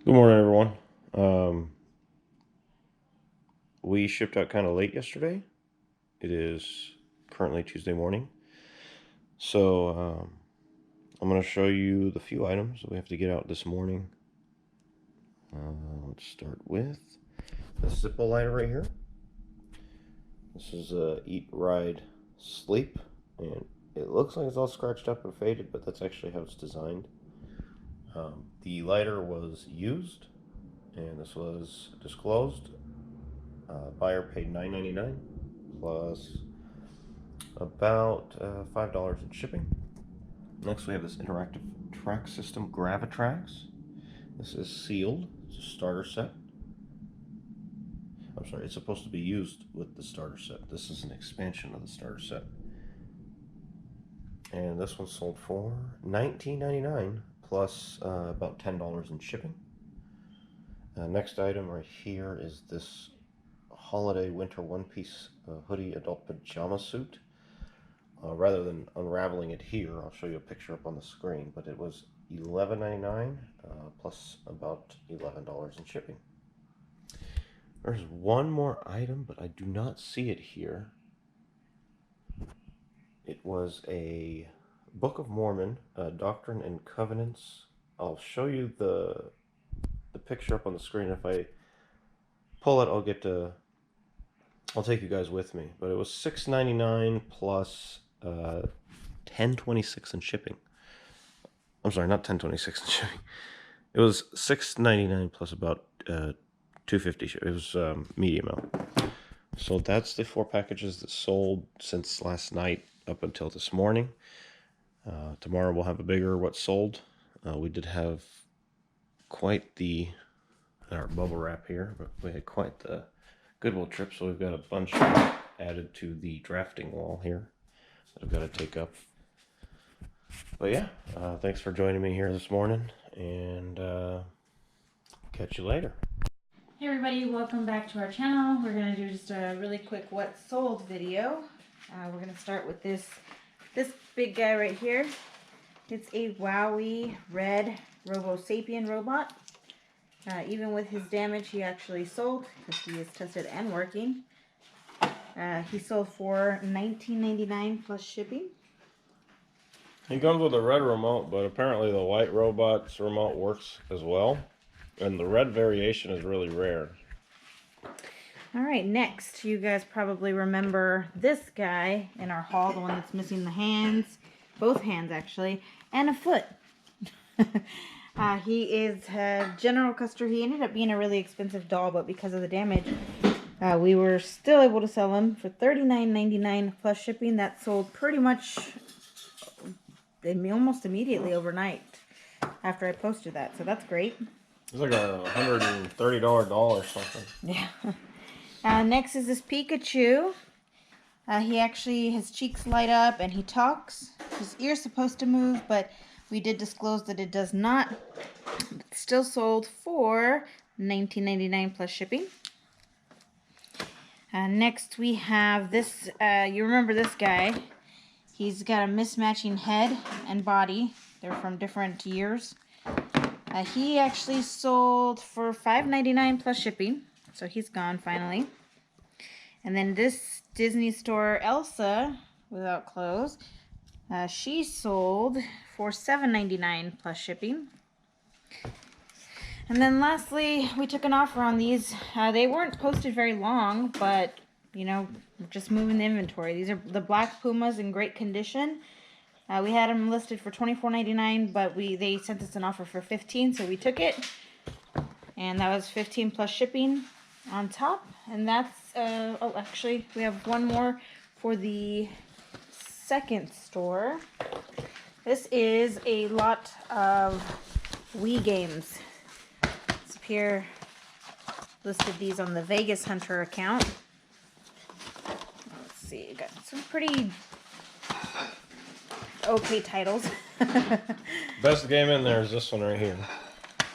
Good morning, everyone. We shipped out kind of late yesterday. It is currently Tuesday morning. So I'm going to show you the few items that we have to get out this morning. Let's start with the Zippo lighter right here. This is Eat, Ride, Sleep. And it looks like it's all scratched up and faded, but that's actually how it's designed. The lighter was used, and this was disclosed. Buyer paid $9.99 plus about $5 in shipping. Next, we have this interactive track system, Gravitrax. This is sealed. It's a starter set. I'm sorry, it's supposed to be used with the starter set. This is an expansion of the starter set. And this one sold for $19.99 plus about $10 in shipping. Next item right here is this holiday winter one-piece hoodie adult pajama suit. Rather than unraveling it here, I'll show you a picture up on the screen, but it was $11.99 plus about $11 in shipping. There's one more item, but I do not see it here. It was a Book of Mormon, Doctrine and Covenants. I'll show you the picture up on the screen. If I pull it, I'll take you guys with me. But it was $6.99 plus $10.26 in shipping. I'm sorry, not $10.26 in shipping. It was $6.99 plus about $2.50. It was medium out. So that's the 4 packages that sold since last night up until this morning. Tomorrow we'll have a bigger what sold. We did have quite our bubble wrap here, but we had quite the Goodwill trip, so we've got a bunch added to the drafting wall here that I've got to take up. But yeah, thanks for joining me here this morning, and catch you later. Hey everybody, welcome back to our channel. We're going to do just a really quick what sold video. We're going to start with this big guy right here. It's a Wowie red Robo Sapien robot. Even with his damage, he actually sold because he is tested and working. He sold for $19.99 plus shipping. He comes with a red remote, but apparently the white robot's remote works as well. And the red variation is really rare. Alright, next, you guys probably remember this guy in our haul, the one that's missing the hands, both hands actually, and a foot. He is General Custer. He ended up being a really expensive doll, but because of the damage, we were still able to sell him for $39.99 plus shipping. That sold pretty much almost immediately overnight after I posted that, so that's great. It's like a $130 doll or something. Yeah. Next is this Pikachu. His cheeks light up and he talks. His ear's supposed to move, but we did disclose that it does not. It's still sold for $19.99 plus shipping. Next we have this, you remember this guy. He's got a mismatching head and body. They're from different years. He actually sold for $5.99 plus shipping, so he's gone finally. And then this Disney Store Elsa without clothes, she sold for $7.99 plus shipping. And then lastly, we took an offer on these. They weren't posted very long, but you know, just moving the inventory. These are the Black Pumas in great condition. We had them listed for $24.99, but they sent us an offer for $15, so we took it. And that was $15 plus shipping on top. And that's, oh, actually, we have one more for the second store. This is a lot of Wii games. It's up here, listed these on the Vegas Hunter account. Let's see, you got some pretty okay titles. Best game in there is this one right here.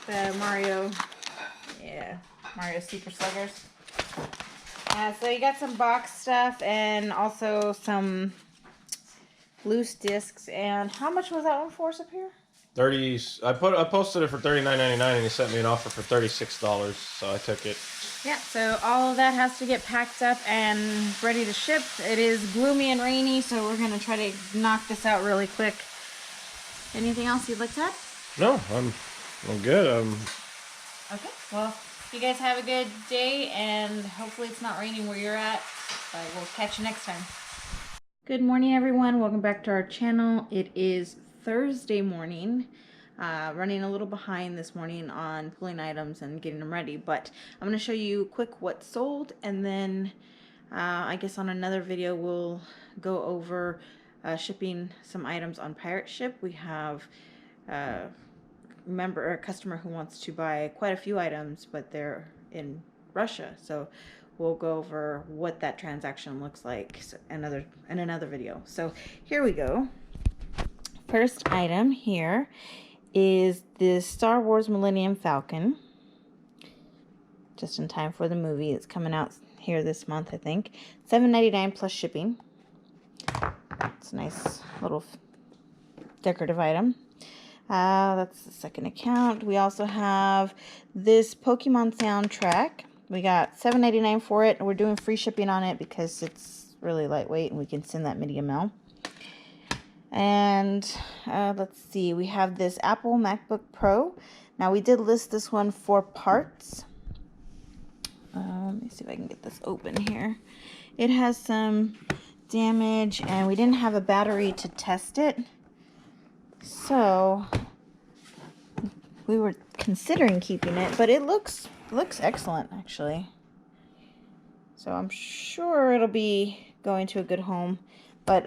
The Mario Super Sluggers. So you got some box stuff and also some loose discs. And how much was that one for us up here? 30. I posted it for $39.99, and he sent me an offer for $36, so I took it. Yeah, so all of that has to get packed up and ready to ship. It is gloomy and rainy, so we're gonna try to knock this out really quick. Anything else you'd like to add? No, I'm good. Okay, well, you guys have a good day, and hopefully it's not raining where you're at. We'll catch you next time. Good morning, everyone. Welcome back to our channel. It is Thursday morning. Running a little behind this morning on pulling items and getting them ready, but I'm going to show you quick what sold, and then I guess on another video we'll go over shipping some items on Pirate Ship. We have a customer who wants to buy quite a few items, but they're in Russia, so we'll go over what that transaction looks like in another video. So here we go. First item here is the Star Wars Millennium Falcon. Just in time for the movie. It's coming out here this month, I think. $7.99 plus shipping. It's a nice little decorative item. That's the second account. We also have this Pokemon soundtrack. We got $7.99 for it, and we're doing free shipping on it because it's really lightweight and we can send that media mail. And let's see, we have this Apple MacBook Pro. Now we did list this one for parts. Let me see if I can get this open here. It has some damage and we didn't have a battery to test it. So we were considering keeping it, but it looks excellent actually. So I'm sure it'll be going to a good home. But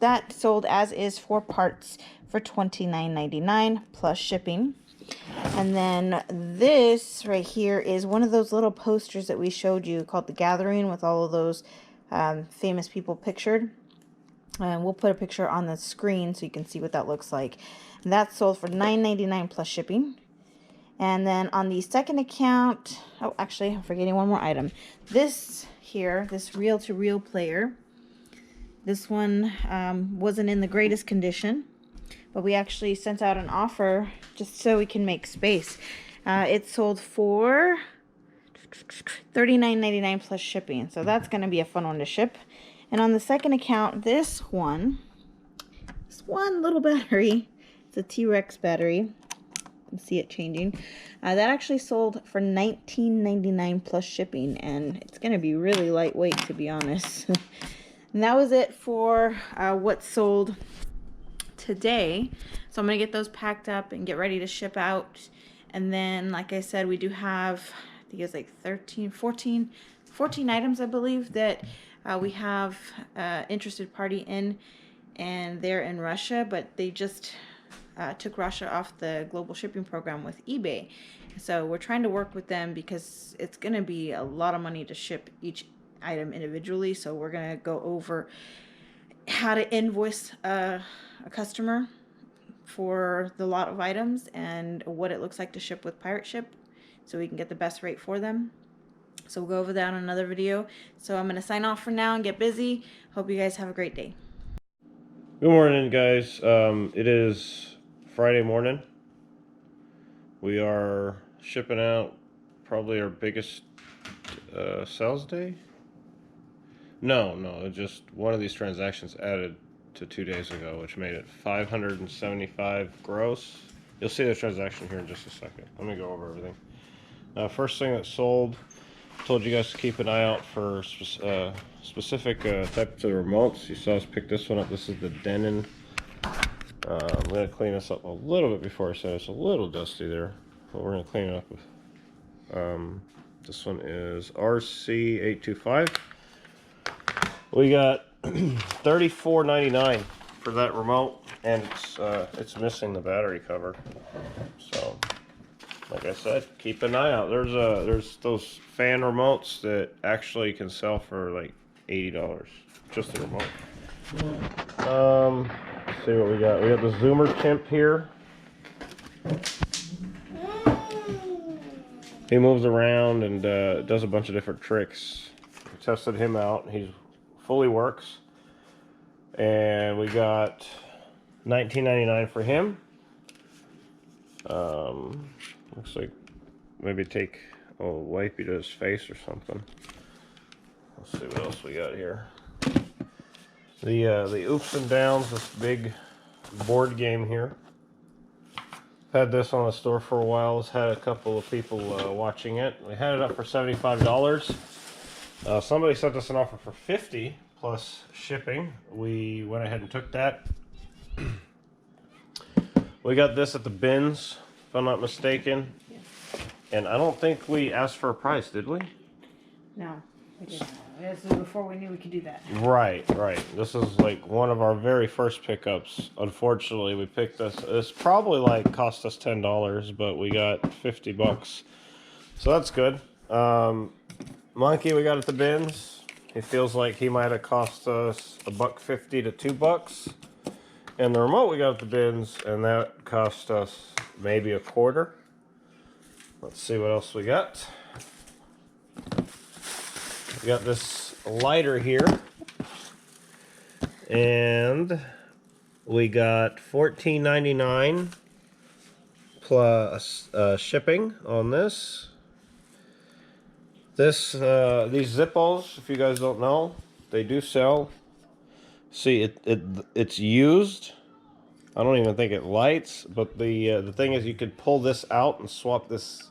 that sold as is for parts for $29.99 plus shipping. And then this right here is one of those little posters that we showed you called The Gathering, with all of those famous people pictured. And we'll put a picture on the screen so you can see what that looks like. And that sold for $9.99 plus shipping. And then on the second account, oh, actually, I'm forgetting one more item. This here, this reel-to-reel player. This one wasn't in the greatest condition, but we actually sent out an offer just so we can make space. It sold for $39.99 plus shipping, so that's going to be a fun one to ship. And on the second account, this one little battery, it's a T-Rex battery. You can see it changing. That actually sold for $19.99 plus shipping, and it's going to be really lightweight, to be honest. And that was it for what sold today. So I'm going to get those packed up and get ready to ship out. And then, like I said, we do have, I think it's like 14 items, I believe, that we have interested party in, and they're in Russia, but they just took Russia off the global shipping program with eBay. So we're trying to work with them because it's going to be a lot of money to ship each item individually. So we're going to go over how to invoice a customer for the lot of items and what it looks like to ship with Pirate Ship so we can get the best rate for them. So we'll go over that in another video. So I'm going to sign off for now and get busy. Hope you guys have a great day. Good morning, guys. It is Friday morning. We are shipping out probably our biggest sales day. No, just one of these transactions added to 2 days ago, which made it 575 gross. You'll see the transaction here in just a second. Let me go over everything. First thing that sold, told you guys to keep an eye out for specific types of remotes. You saw us pick this one up. This is the Denon. I'm going to clean this up a little bit before I say it's a little dusty there, but we're going to clean it up with. This one is RC825. We got $34.99 for that remote, and it's missing the battery cover. So, like I said, keep an eye out. There's those fan remotes that actually can sell for like $80, just the remote. Let's see what we got. We got the Zoomer Chimp here. He moves around and does a bunch of different tricks. We tested him out. He's fully works. And we got $19.99 for him. Looks like maybe take a wipey to his face or something. Let's see what else we got here. The Oops and Downs, this big board game here. Had this on the store for a while. It's had a couple of people watching it. We had it up for $75. Somebody sent us an offer for $50 plus shipping. We went ahead and took that. We got this at the bins, if I'm not mistaken. Yeah. And I don't think we asked for a price, did we? No, we didn't. This was before we knew we could do that. Right. This is like one of our very first pickups. Unfortunately, we picked this. It's probably like cost us $10, but we got $50. So that's good. Monkey we got at the bins. He feels like he might have cost us $1.50 to $2. And the remote we got at the bins, and that cost us maybe a quarter. Let's see what else we got. We got this lighter here, and we got $14.99 plus shipping on this. These Zippos, if you guys don't know, they do sell. See, it's used. I don't even think it lights, but the thing is, you could pull this out and swap this.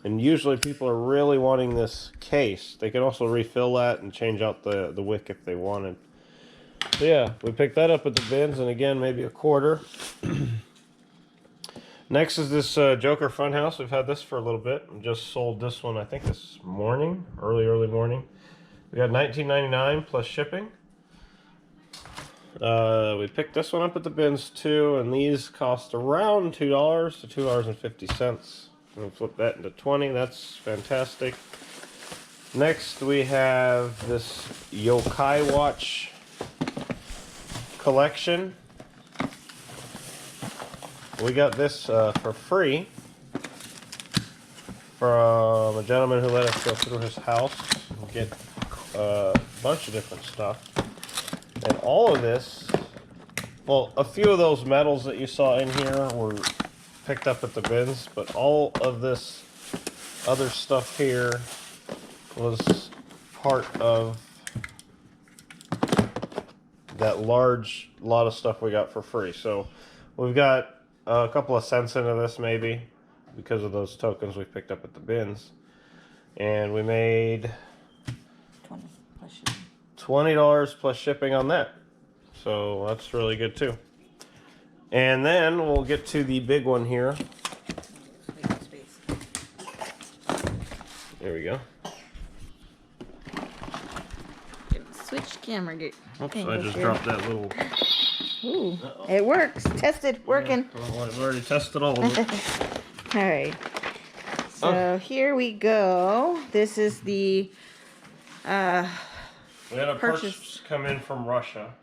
And usually people are really wanting this case. They can also refill that and change out the wick if they wanted. So yeah, we picked that up at the bins, and again, maybe a quarter. Next is this Joker Funhouse. We've had this for a little bit. We just sold this one, I think this morning, early morning. We got $19.99 plus shipping. We picked this one up at the bins too, and these cost around $2 to $2.50. We'll flip that into 20. That's fantastic. Next, we have this Yokai Watch collection. We got this for free from a gentleman who let us go through his house and get a bunch of different stuff. And all of this, well, a few of those medals that you saw in here were picked up at the bins, but all of this other stuff here was part of that large lot of stuff we got for free. So we've got a couple of cents into this maybe because of those tokens we picked up at the bins, and we made $20 plus shipping on that. So that's really good too. And then we'll get to the big one here. There we go. Switch camera. Oops, I just dropped that little... Ooh, it works. Tested, working. Yeah, well, I've already tested all of it. Alright. So here we go. This is the... we had a purchase come in from Russia.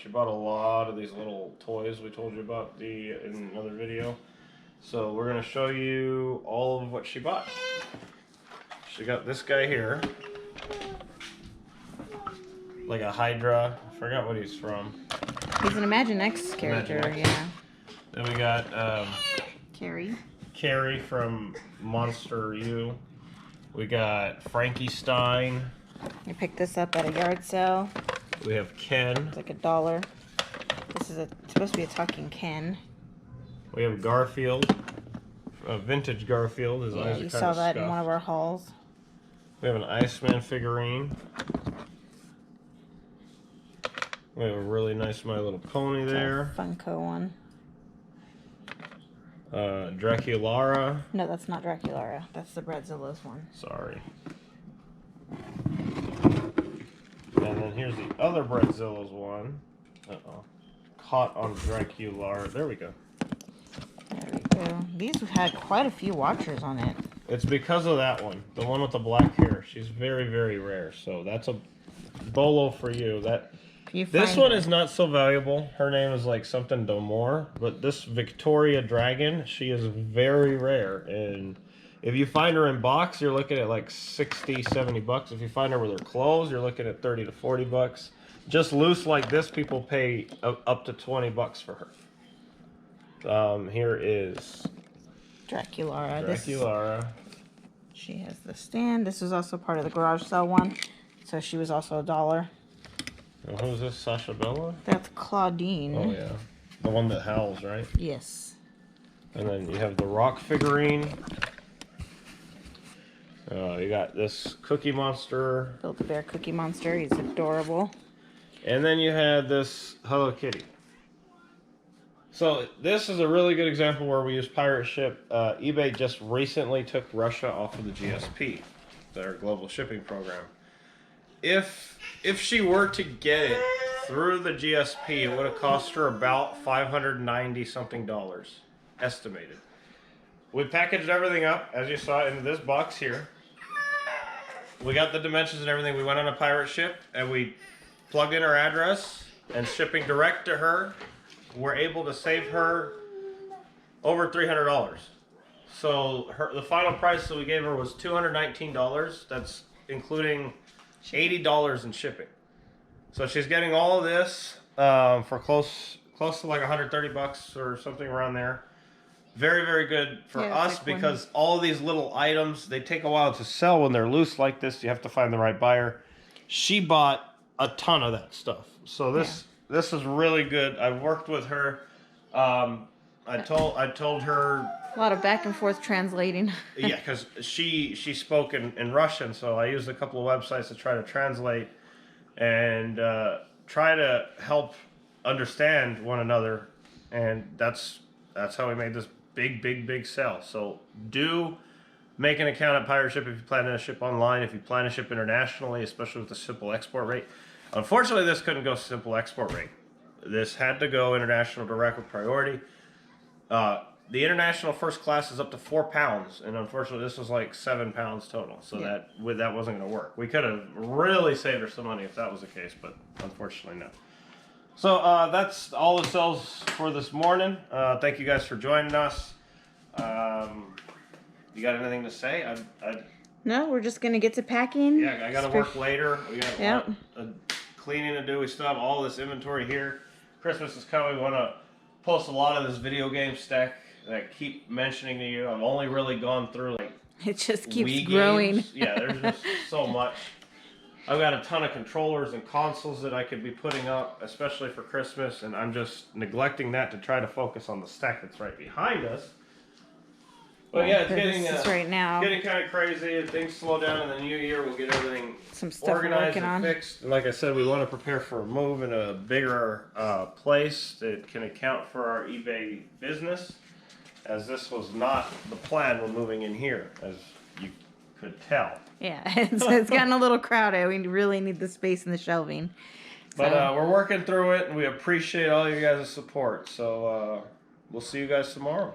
She bought a lot of these little toys we told you about in another video. So we're going to show you all of what she bought. She got this guy here. Like a Hydra. I forgot what he's from. He's an Imaginext character, Imaginext. yeah. Then we got Carrie from Monster U. We got Frankenstein. I picked this up at a yard sale. We have Ken. It's like $1. This is supposed to be a talking Ken. We have Garfield. Vintage Garfield. His eyes are You kind saw of that scuffed. in one of our hauls. We have an Iceman figurine. We have a really nice My Little Pony there. Funko one. Draculara. No, that's not Draculara. That's the Breadzilla's one. Sorry. And then here's the other Breadzilla's one. Uh-oh. Caught on Draculara. There we go. There we go. These had quite a few watchers on it. It's because of that one. The one with the black hair. She's very, very rare. So that's a bolo for you. This one is not so valuable. Her name is like something Domore. But this Victoria Dragon, she is very rare. And if you find her in box, you're looking at like 60, 70 bucks. If you find her with her clothes, you're looking at 30 to 40 bucks. Just loose like this, people pay up to 20 bucks for her. Here is Draculara. She has the stand. This was also part of the garage sale one, so she was also $1. And who's this? Sasha Bella? That's Claudine. Oh yeah, the one that howls, right? Yes. And then you have the rock figurine. You got this Cookie Monster. Build-A-Bear Cookie Monster. He's adorable. And then you had this Hello Kitty. So this is a really good example where we use pirate ship. eBay just recently took Russia off of the GSP, their global shipping program. If she were to get it through the GSP, it would have cost her about $590 something estimated. We packaged everything up, as you saw, into this box here. We got the dimensions and everything. We went on a pirate ship and we plugged in her address and shipping direct to her. We're able to save her over $300. So the final price that we gave her was $219. That's including $80 in shipping. So she's getting all of this for close to like $130 or something around there. Very, very good for us because all of these little items, they take a while to sell when they're loose like this. You have to find the right buyer. She bought a ton of that stuff. So this is really good. I've worked with her. I told her a lot of back and forth translating. Yeah, because she spoke in Russian, so I used a couple of websites to try to translate and try to help understand one another, and that's how we made this big sell. So do make an account at Pirate Ship if you plan to ship online, if you plan to ship internationally, especially with the simple export rate. Unfortunately, this couldn't go simple export rate. This had to go international direct with priority. The international first class is up to 4 pounds, and unfortunately, this was like 7 pounds total. So that wasn't going to work. We could have really saved her some money if that was the case, but unfortunately, no. So that's all the sales for this morning. Thank you guys for joining us. You got anything to say? No, we're just gonna get to packing. Yeah, I got to work later. We got a lot of cleaning to do. We still have all this inventory here. Christmas is coming. We want to post a lot of this video game stack that I keep mentioning to you. I've only really gone through like it just keeps Wii growing. Games. Yeah, there's just so much. I've got a ton of controllers and consoles that I could be putting up, especially for Christmas, and I'm just neglecting that to try to focus on the stack that's right behind us. But yeah, it's getting right now. Getting kind of crazy. If things slow down in the new year, we'll get everything some stuff organized working and on. fixed. And like I said, we want to prepare for a move in a bigger place that can account for our eBay business, as this was not the plan when moving in here, as you could tell. Yeah, it's gotten a little crowded. We really need the space and the shelving. But we're working through it, and we appreciate all you guys' support. So we'll see you guys tomorrow.